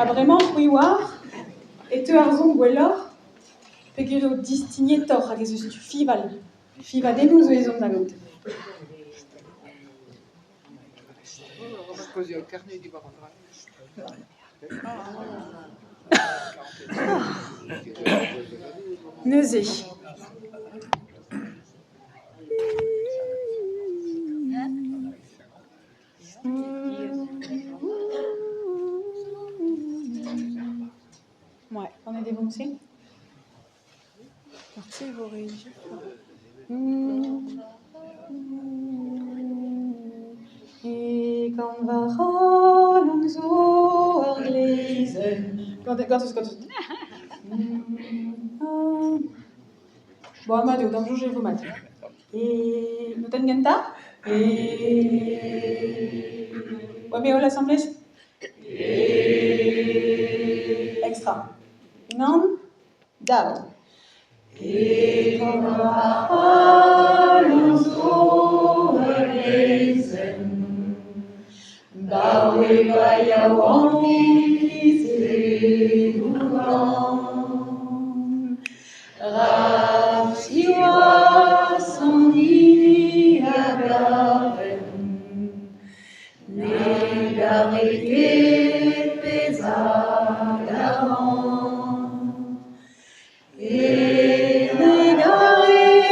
vraiment huiwar, et te arzon gwellor, pegero distignetor hag ez eus tu fival. Fivadennoù zo ezon da gaout. Neuze. Ouais, on est déboncé. Parti, vous réagissez. Et quand va rollen so erlesen. Quand bon, Amadou, dans le jour, j'ai vous mat. Et nous t'en ganta. Et ouais, mais l'assemblée. Extra. Non, down. Et quand va rollen so erlesen. Dawe gaya wangi sedulan. Rapsiwa sandi agaven. Negareke pesagavan. Et negareke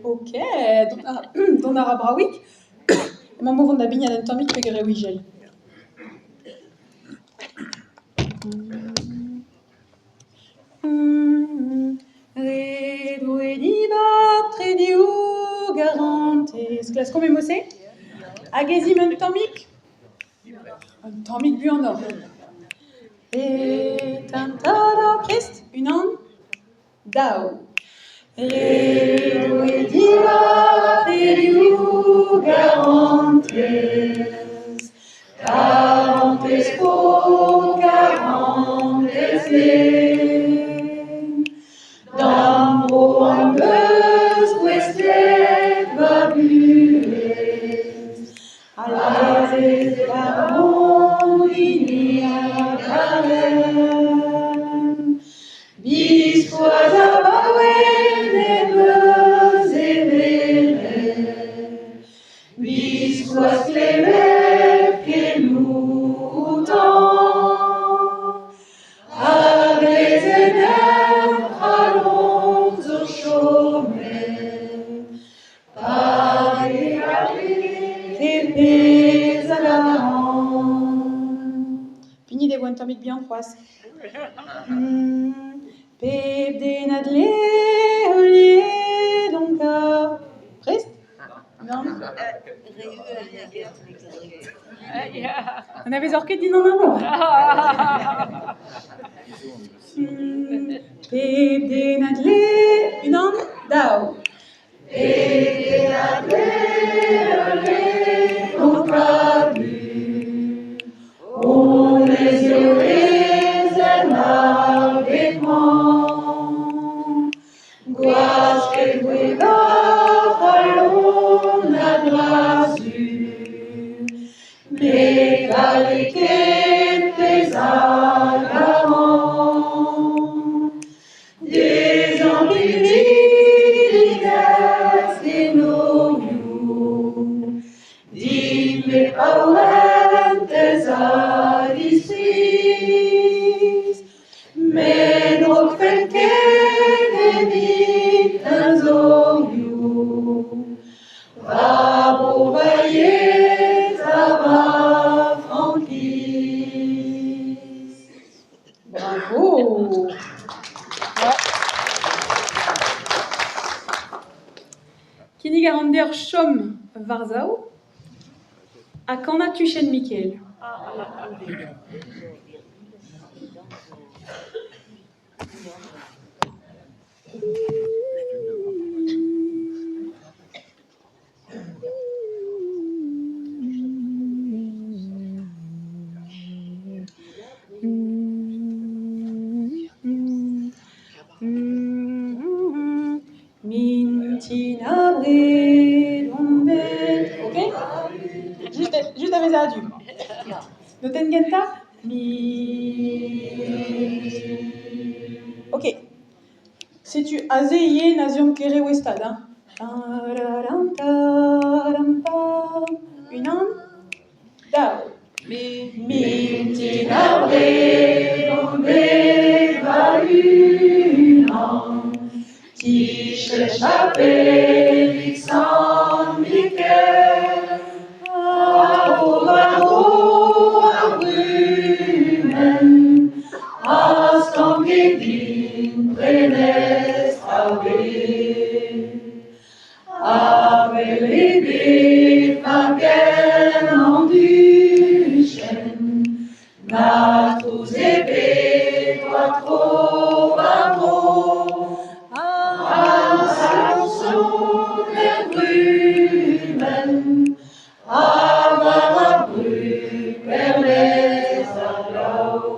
Ok, don ar abrawik, emañ mo vont da bignad an tammig pe gare wijel. Redouedibat trediou garantez. Glas kommet mosse? Hag ezim un tammig? Un tammig bu an or. Et un tada prest, unan, dao. Redouedibat trediou garantez. Garantes po, garantes Dambo an beus gwestet babuez. Alazez baron vini a garen. Biskoaz a baouen e beus e velen. Biskoaz klevet keloutan. Hag les enem pralon zo chomet. Pari ke pez a garan. Fini de gwen tammig bihan c'hoaz. Pep denad le donc prest? Non? On avait zorket din an amont. Pep denad le unan dao. Pep denad le donc bu. On les eurez en avètement. Gouaz ket gweva falon a drasu. Mais galeket pez a garan. Des ambiligas des noyous. Dit me paurentes a dispris. Mais donc fait ken evit un zoyou. Va bovailler ça va franquis. Bravo. Kini garander chom varzao. A quand as-tu chen Michael? Mintina bredondet. Ok? Juste avec ça, du. Noten genta? Ok. Si tu azeye nazion kere westad, hein? Une an? Dao. Mintina bredondet va une an. Tiche chapelle San Michel. Abrumen, Astangedin, Brenes, Ave Lebe, Fagen, Anduchen, Natus Ebe, Quattro, Vamo, Ansalson, Brumen, Avarabrut, Perles, Aglau.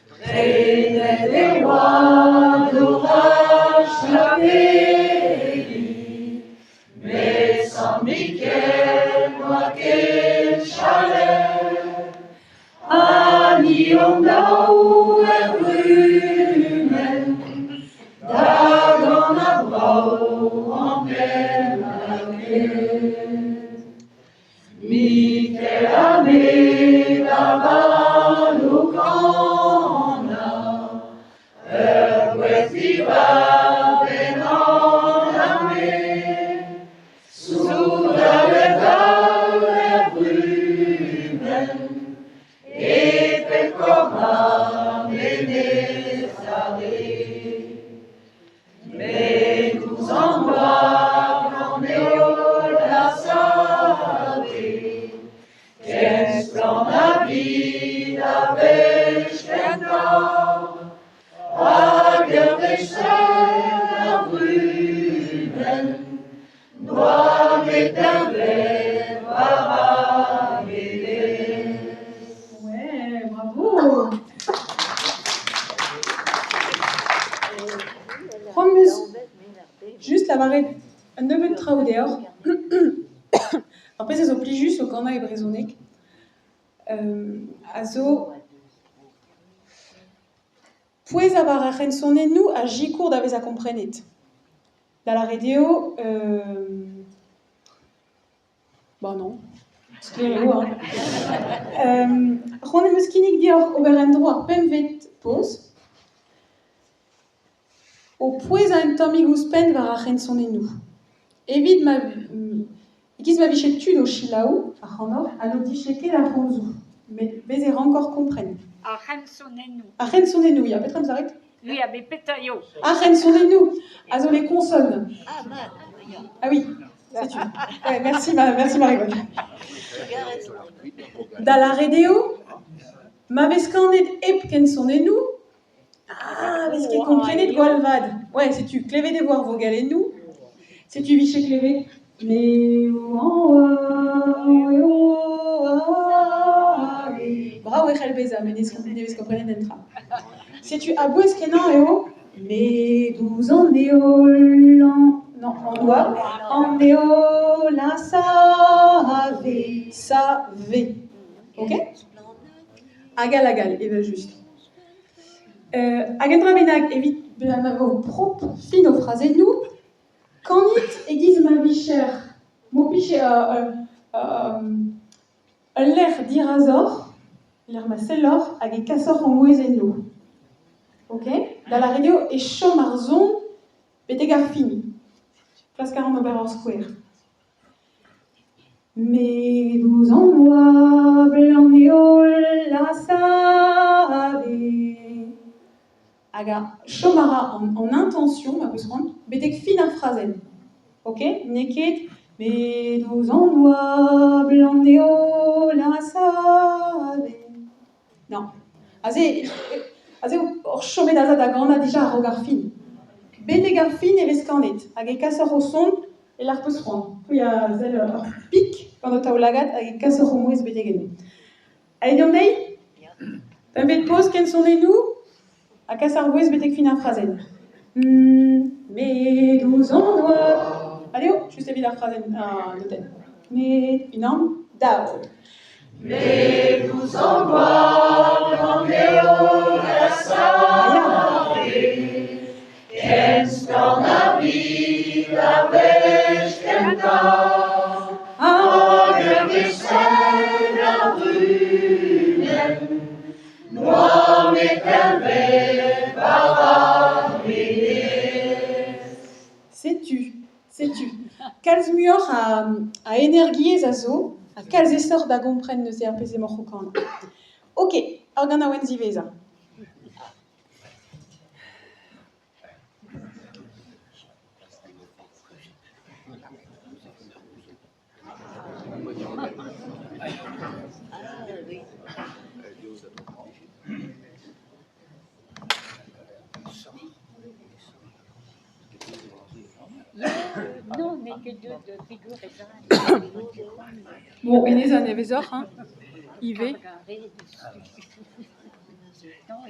Traînait des rois d'orage la pays, mais Saint Michel, moi quel chalet, Aniondau et Brumen, Dagon à Brau, en pleine maquette. Michel Amé, là-bas, au Cana, Westival, Benan, Amé, sous la vedale, Brumen, et Pecora, Ménésaré. Mais nous en voient, en la savée, qu'est-ce qu'on a vie avec Schwenda, à Gerdechen, Brumen, noir et d'un verre, ouais, bravo. Juste la barrette, un neuf trau dehors. Après, c'est au plus juste au Cana et Brezonic. Azo. Puis avoir a rensonné nous à Gicourt d'avez à comprenet. Dans la radio, bon non, scléro, hein. Ron muskinik dior oberendroit penvet pose. Au puis un tomigus pen var a rensonné nous. Evit ma ikiz ma vichet tu no chilaou a honor a no dicheke la ronzou. Mais bezer encore comprenne. A rensonenu. A rensonenu, il y a peut-être un zaret. Oui, a petayo. A rensonenu. Azo les consonnes. Ah oui, c'est tu. Ouais, merci Marie-Bonne. Dans la radio, ma vescanet epken sonnenu. Ah, mais ce qui comprenait de Gualvad. Ouais, c'est tu clévé des voir vos galets nous. C'est tu vichet clévé. Mais bravo Elbeza, mais ne comprenez d'entra. C'est tu aboues kenan eo. Mais 12 ans néolan. Non, en doigt. En néo la savez. Ok? Agal, et bien juste. Agendra benag evit benavo prop fino phrase nous. Kanit egiz ma vicher. Mo piche l'air d'irazor, l'air ma sellor, hag kassor en moezenno. Ok? Dans la radio, et chomarzon, betegar fini. Place 40 Oberhauer Square. Mais vous en noix, blanc la save. Aga, chomara en intention, ma peut se rendre, betek fina phrasen. Ok? Neket, mais vous en noix, blanc la save. Non. Azé, or chomé d'aza da granda déjà a rogar fin. Betegar fin et vescanet, hag kassor au son, et l'art peut se rendre. Puis il y a zel pic, quand on a au lagat, hag kassor au mouez betegen. Allez, Diomdei? T'as un bet pause, ken sont les nous? A kassar mouez betek fin a phrasen. Med ouzh an oar. Allez, oh, juste évite la phrase de tête. Med inam dav. Med ouzh an oar, an eo la sare. Kenz gant a vid a wech kenta. Hag ur vechel a runen. Noa met kalvet bara Sais-tu. Kalz muor a energiez a zo, a kalz estor da gompren neuze ar peze morchokan. Ok, ar gant a oen ziveza. Non, mais que de figures et ça. Bon, enez a nevezoc'h, hein. Ive. Non,